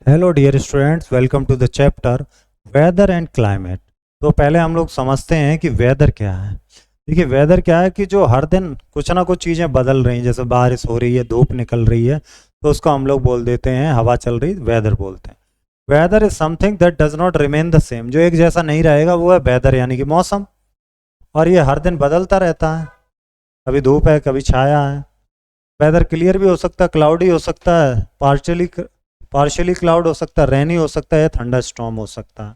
Hello dear students, welcome to the chapter weather and climate. तो पहले हम लोग समझते हैं कि वेदर क्या है। देखिए, वेदर क्या है कि जो हर दिन कुछ ना कुछ चीज़ें बदल रही हैं, जैसे बारिश हो रही है, धूप निकल रही है, तो उसको हम लोग बोल देते हैं, हवा चल रही, वेदर बोलते हैं। Weather is something that does not remain the same. जो एक जैसा नहीं रहेगा वो है वेदर, यानी कि मौसम। और ये हर दिन बदलता रहता है, कभी धूप है, कभी छाया है। वेदर क्लियर भी हो सकता है, क्लाउडी हो सकता है, पार्शियली क्लाउड हो सकता है, रेनी हो सकता है, या थंडर स्टॉर्म हो सकता है,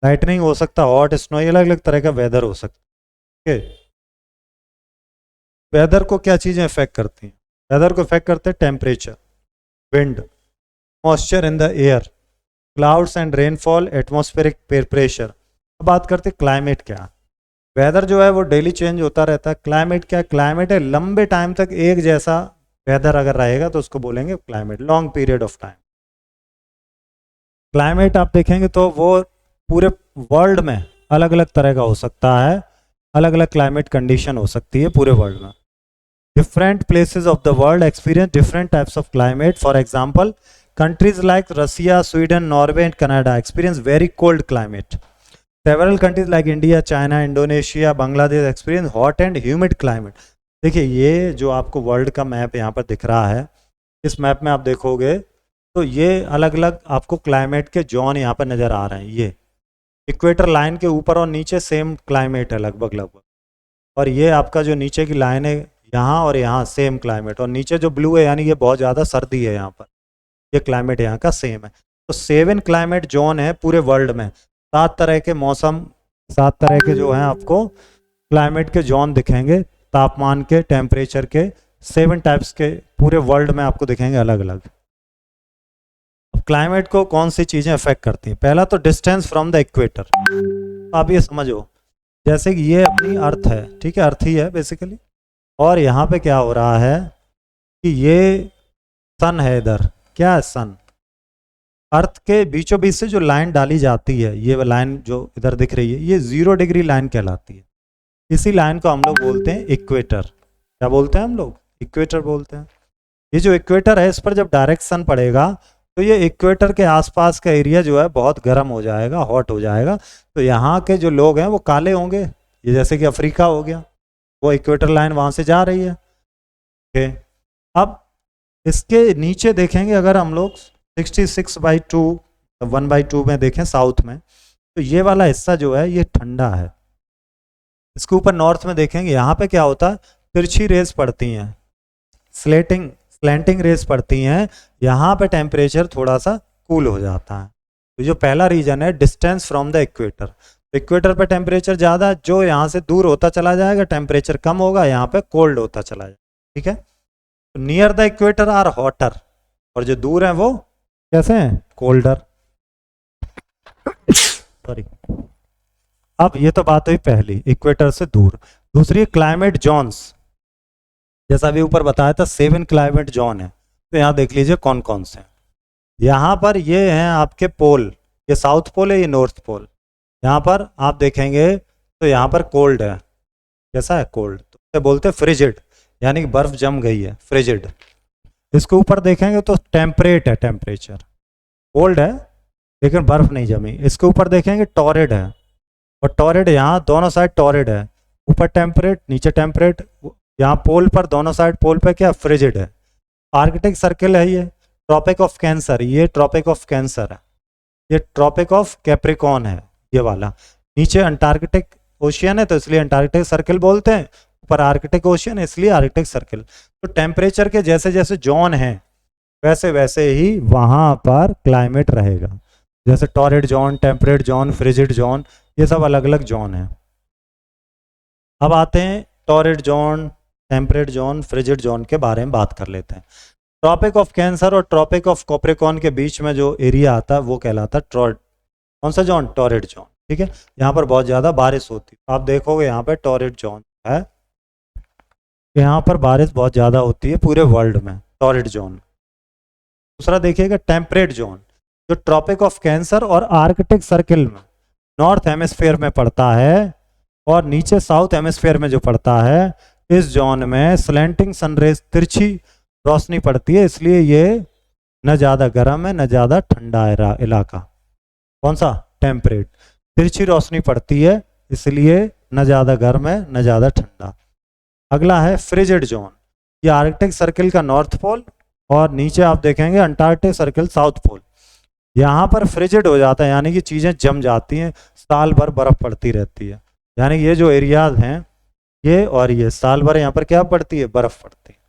लाइटनिंग हो सकता है, हॉट स्नो, ये अलग अलग तरह का वेदर हो सकता है। वेदर को क्या चीज़ें इफेक्ट करती हैं? वेदर को इफेक्ट करते हैं temperature, wind, moisture in the air, clouds and rainfall, atmospheric pressure. अब बात करते हैं क्लाइमेट क्या है। वेदर जो है वो डेली चेंज होता रहता है। क्लाइमेट क्या है? क्लाइमेट है लंबे टाइम तक एक जैसा वेदर अगर रहेगा तो उसको बोलेंगे climate, long period of time. Climate आप देखेंगे तो वो पूरे वर्ल्ड में अलग अलग तरह का हो सकता है, अलग अलग क्लाइमेट कंडीशन हो सकती है पूरे वर्ल्ड में। Different places of the world experience different types of climate. For example, countries like Russia, Sweden, Norway and Canada experience very cold climate. Several countries like India, China, Indonesia, Bangladesh experience hot and humid climate. देखिए, ये जो आपको world का map यहाँ पर दिख रहा है, इस मैप में आप देखोगे तो ये अलग अलग आपको क्लाइमेट के जोन यहाँ पर नज़र आ रहे हैं। ये इक्वेटर लाइन के ऊपर और नीचे सेम क्लाइमेट है लगभग लगभग, और ये आपका जो नीचे की लाइन है यहाँ और यहाँ सेम क्लाइमेट, और नीचे जो ब्लू है यानी ये बहुत ज़्यादा सर्दी है यहाँ पर, ये क्लाइमेट यहाँ का सेम है। तो 7 क्लाइमेट जोन है पूरे वर्ल्ड में, 7 तरह के मौसम, 7 तरह के जो हैं आपको क्लाइमेट के जोन दिखेंगे, तापमान के, टेम्परेचर के, 7 टाइप्स के पूरे वर्ल्ड में आपको दिखेंगे अलग अलग। अब क्लाइमेट को कौन सी चीज़ें अफेक्ट करती हैं? पहला तो डिस्टेंस फ्रॉम द इक्वेटर। आप ये समझो, जैसे कि ये अपनी अर्थ है, ठीक है, अर्थ ही है बेसिकली, और यहाँ पे क्या हो रहा है कि ये सन है इधर। क्या है? सन। अर्थ के बीचों बीच से जो लाइन डाली जाती है, ये लाइन जो इधर दिख रही है, ये 0 डिग्री लाइन कहलाती है। इसी लाइन को हम लोग बोलते हैं इक्वेटर। क्या बोलते हैं हम लोग? इक्वेटर बोलते हैं। ये जो इक्वेटर है, इस पर जब डायरेक्ट सन पड़ेगा तो ये इक्वेटर के आसपास का एरिया जो है बहुत गर्म हो जाएगा, हॉट हो जाएगा। तो यहाँ के जो लोग हैं वो काले होंगे। ये जैसे कि अफ्रीका हो गया, वो इक्वेटर लाइन वहाँ से जा रही है। ओके, अब इसके नीचे देखेंगे अगर हम लोग 66/2, 1/2 में देखें साउथ में, तो ये वाला हिस्सा जो है ये ठंडा है। इसके ऊपर नॉर्थ में देखेंगे, यहाँ पे क्या होता है, तिरछी रेज पड़ती हैं, स्लैंटिंग रेज पड़ती हैं, यहाँ पे टेम्परेचर थोड़ा सा कूल हो जाता है। तो जो पहला रीजन है distance from the equator, equator पे टेम्परेचर ज़्यादा, जो यहाँ से दूर होता चला जाएगा टेम्परेचर कम होगा, यहाँ पे कोल्ड होता चला जाएगा। ठीक है, near the equator are hotter, और जो दूर हैं वो कैसे हैं? कोल्डर। सॉरी। अब ये तो बात हुई पहली, इक्वेटर से दूर। दूसरी क्लाइमेट जोन्स, जैसा अभी ऊपर बताया था 7 क्लाइमेट जोन है। तो यहाँ देख लीजिए कौन कौन से हैं। यहाँ पर ये हैं आपके पोल, ये साउथ पोल है, ये नॉर्थ पोल। यहाँ पर आप देखेंगे तो यहाँ पर कोल्ड है। कैसा है? कोल्ड। तो बोलते हैं फ्रिजिड, यानी कि बर्फ जम गई है, फ्रिजिड। इसके ऊपर देखेंगे तो टेम्परेट है, टेम्परेचर कोल्ड है लेकिन बर्फ नहीं जमी। इसके ऊपर देखेंगे टॉरिड है, और टॉरिड यहाँ दोनों साइड टॉरिड है, ऊपर टेम्परेट नीचे टेम्परेट। यहाँ पोल पर दोनों साइड पोल पे क्या? फ्रिजिड है। आर्कटिक सर्किल है, ये ट्रॉपिक ऑफ कैंसर, ये ट्रॉपिक ऑफ कैंसर है, ये ट्रॉपिक ऑफ कैप्रिकॉन है ये वाला। नीचे अंटार्कटिक ओशियन है तो इसलिए अंटार्कटिक सर्किल बोलते हैं, ऊपर आर्कटिक ओशियन है इसलिए आर्कटिक सर्किल। तो टेम्परेचर के जैसे जैसे जोन हैं वैसे वैसे ही वहाँ पर क्लाइमेट रहेगा। जैसे torrid zone, temperate zone, frigid zone, ये सब अलग अलग जोन हैं। अब आते हैं torrid zone, temperate zone, frigid zone के बारे में बात कर लेते हैं। ट्रॉपिक ऑफ कैंसर और ट्रॉपिक ऑफ कैप्रिकॉर्न के बीच में जो एरिया आता है वो कहलाता है कौन सा जोन? Torrid zone. ठीक है, यहाँ पर बहुत ज़्यादा बारिश होती है। आप देखोगे यहाँ पे टॉरिड जोन है, यहाँ पर बारिश बहुत ज़्यादा होती है पूरे वर्ल्ड में, टॉरिड जोन। दूसरा देखिएगा टेम्परेट जोन, जो ट्रॉपिक ऑफ कैंसर और आर्कटिक सर्किल में नॉर्थ हेमिस्फीयर में पड़ता है, और नीचे साउथ हेमिस्फीयर में जो पड़ता है, इस जोन में स्लैंटिंग सनरेज, तिरछी रोशनी पड़ती है, इसलिए ये न ज़्यादा गर्म है न ज़्यादा ठंडा है इलाका। कौन सा? टेम्परेट। तिरछी रोशनी पड़ती है इसलिए न ज़्यादा गर्म है न ज़्यादा ठंडा। अगला है फ्रिजिड जोन। ये आर्कटिक सर्किल का नॉर्थ पोल और नीचे आप देखेंगे अंटार्कटिक सर्किल साउथ पोल। यहाँ पर फ्रिजिड हो जाता है यानी कि चीज़ें जम जाती हैं, साल भर बर्फ़ पड़ती रहती है। यानी ये जो एरियाज हैं ये और ये साल भर यहाँ पर क्या पड़ती है? बर्फ़ पड़ती है।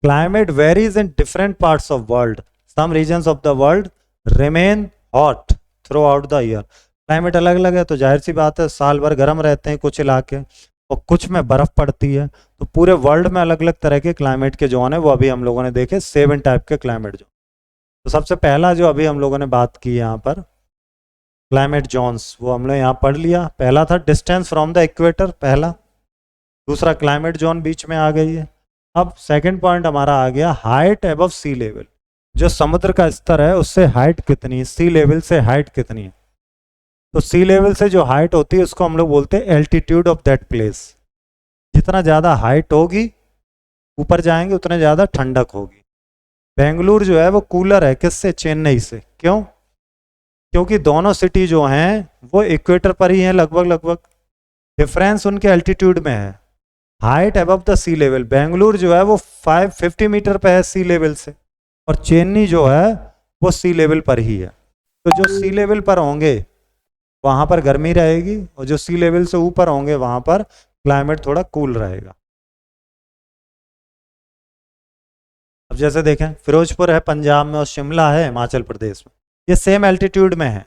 Climate varies in different parts of world. Some regions of the world remain hot throughout the year. Climate अलग अलग है तो जाहिर सी बात है साल भर गर्म रहते हैं कुछ इलाके और कुछ में बर्फ पड़ती है। तो पूरे वर्ल्ड में अलग अलग तरह के क्लाइमेट के जोन है वो अभी हम लोगों ने देखे 7 टाइप के क्लाइमेट जोन। तो सबसे पहला जो अभी हम लोगों ने बात की यहाँ पर क्लाइमेट जोन्स वो हमने यहाँ पढ़ लिया। पहला था डिस्टेंस फ्रॉम द इक्वेटर, पहला। दूसरा क्लाइमेट जोन बीच में आ गई है। अब सेकंड पॉइंट हमारा आ गया हाइट अबव सी लेवल। जो समुद्र का स्तर है उससे हाइट कितनी है, सी लेवल से हाइट कितनी है। तो सी लेवल से जो हाइट होती है उसको हम लोग बोलते हैं एल्टीट्यूड ऑफ दैट प्लेस। जितना ज़्यादा हाइट होगी ऊपर जाएंगे उतने ज़्यादा ठंडक होगी। बेंगलुरु जो है वो कूलर है किससे? चेन्नई से। क्यों? क्योंकि दोनों सिटी जो हैं वो इक्वेटर पर ही हैं लगभग लगभग। डिफरेंस उनके एल्टीट्यूड में है, height above the sea level. Bengaluru जो है वो 550 मीटर पे है सी लेवल से और चेन्नई जो है वो सी लेवल पर ही है। तो जो सी लेवल पर होंगे वहाँ पर गर्मी रहेगी और जो सी लेवल से ऊपर होंगे वहाँ पर क्लाइमेट थोड़ा कूल रहेगा। अब जैसे देखें फिरोजपुर है पंजाब में और शिमला है हिमाचल प्रदेश में, ये सेम एल्टीट्यूड में है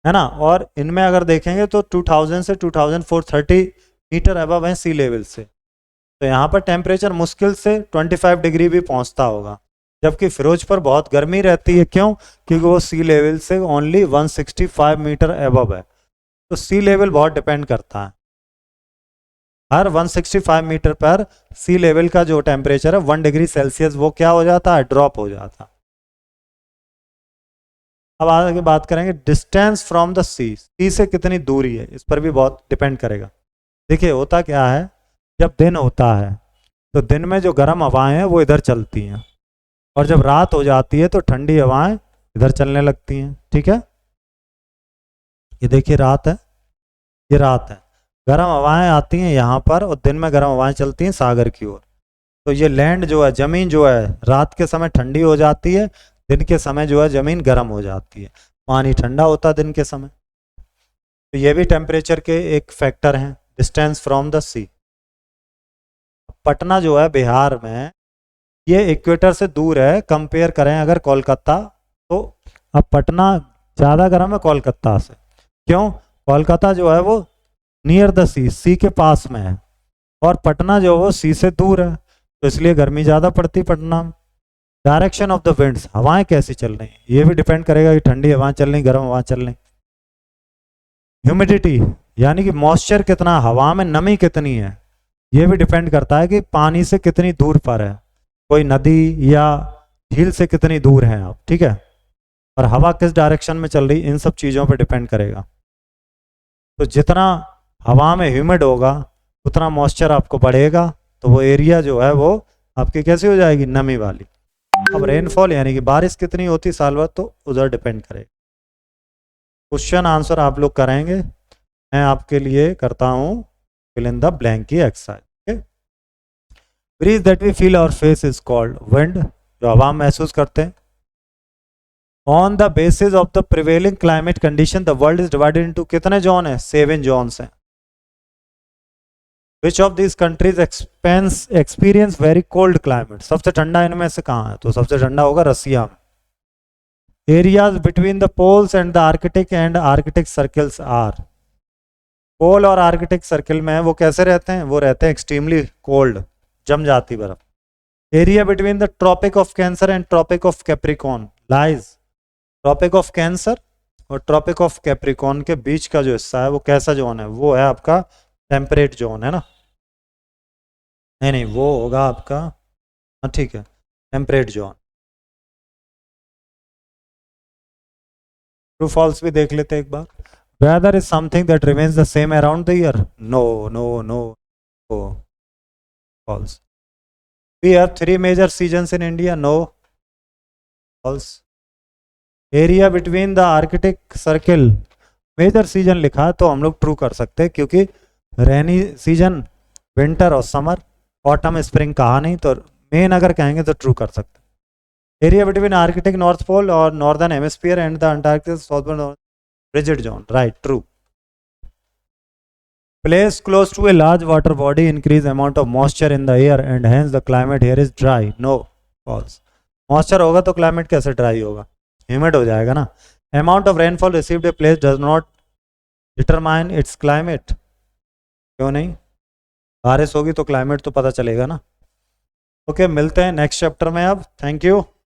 ना। और इनमें अगर देखेंगे तो 2000 से 2430 मीटर अबव है सी लेवल से। तो यहाँ पर टेम्परेचर मुश्किल से 25 डिग्री भी पहुँचता होगा, जबकि फिरोजपुर बहुत गर्मी रहती है। क्यों? क्योंकि वो सी लेवल से ओनली 165 मीटर अबव है। तो सी लेवल बहुत डिपेंड करता है। हर 165 मीटर पर सी लेवल का जो टेम्परेचर है 1 डिग्री सेल्सियस वो क्या हो जाता है? ड्रॉप हो जाता है। अब आगे बात करेंगे डिस्टेंस फ्रॉम द सी। सी से कितनी दूरी है इस पर भी बहुत डिपेंड करेगा। देखिए होता क्या है, जब दिन होता है तो दिन में जो गर्म हवाएं हैं वो इधर चलती हैं और जब रात हो जाती है तो ठंडी हवाएं इधर चलने लगती हैं। ठीक है, ये देखिए रात है, ये रात है, गर्म हवाएं आती हैं यहाँ पर और दिन में गर्म हवाएं चलती हैं सागर की ओर। तो ये लैंड जो है, ज़मीन जो है रात के समय ठंडी हो जाती है, दिन के समय जो है ज़मीन गर्म हो जाती है, पानी ठंडा होता है दिन के समय। तो ये भी टेम्परेचर के एक फैक्टर हैं, डिस्टेंस फ्रॉम द सी। पटना जो है बिहार में, ये इक्वेटर से दूर है कंपेयर करें अगर कोलकाता तो। अब पटना ज़्यादा गर्म है कोलकाता से। क्यों? कोलकाता जो है वो नियर द सी, सी के पास में है, और पटना जो है वो सी से दूर है, तो इसलिए गर्मी ज़्यादा पड़ती पटना में। डायरेक्शन ऑफ द विंड्स, हवाएं कैसी चल रही हैं ये भी डिपेंड करेगा कि ठंडी हवाएं चल रही, गर्म हवाएं चल रही। ह्यूमिडिटी यानी कि मॉइस्चर कितना, हवा में नमी कितनी है, ये भी डिपेंड करता है कि पानी से कितनी दूर पर है, कोई नदी या झील से कितनी दूर है आप। ठीक है, और हवा किस डायरेक्शन में चल रही, इन सब चीज़ों पर डिपेंड करेगा। तो जितना हवा में ह्यूमिड होगा उतना मॉइस्चर आपको बढ़ेगा, तो वो एरिया जो है वो आपकी कैसी हो जाएगी, नमी वाली। अब रेनफॉल यानी कि बारिश कितनी होती साल भर, तो उधर डिपेंड करेगा। क्वेश्चन आंसर आप लोग करेंगे, मैं आपके लिए करता हूँ फिल इन द ब्लैंक की exercise. Breeze that we feel our face is called wind, जो हवा महसूस करते हैं। On the basis of the prevailing climate condition the world is divided into कितने जोन है? 7 जोन्स हैं। Which of this countries experience very cold climate, सबसे ठंडा इनमें से कहाँ है? तो सबसे ठंडा होगा रसिया में। Areas between the poles and the Arctic and Arctic circles are, pole और आर्कटिक सर्किल में वो कैसे रहते हैं? वो रहते हैं एक्सट्रीमली कोल्ड, जम जाती बर्फ। Area between the tropic of cancer and tropic of capricorn lies, tropic of cancer और ट्रॉपिक ऑफ कैप्रिकॉन के बीच का जो हिस्सा है वो कैसा जोन है? वो है आपका टेम्परेट जोन, है ना? नहीं, वो होगा आपका, हाँ ठीक है, टेम्परेट जोन। ट्रू फॉल्स भी देख लेते हैं एक बार। Weather is something that remains the same around the year. No no no, false. We have 3 major seasons in India. No. False. Area between the Arctic Circle. Major season लिखा तो हम लोग ट्रू कर सकते हैं, क्योंकि रेनी सीजन विंटर और summer, autumn spring कहा नहीं, तो मेन अगर कहेंगे तो ट्रू कर सकते। Area between Arctic north pole और northern hemisphere and the Antarctic south rigid zone, right, true. Place close to a large water body increase amount of moisture in the air and hence the climate here is dry. No, false. Moisture होगा तो climate कैसे dry होगा? Humid हो जाएगा ना। Amount of rainfall received a place does not determine its climate. क्यों नहीं? बारिश होगी तो climate तो पता चलेगा ना। ओके, मिलते हैं नेक्स्ट चैप्टर में अब। Thank you.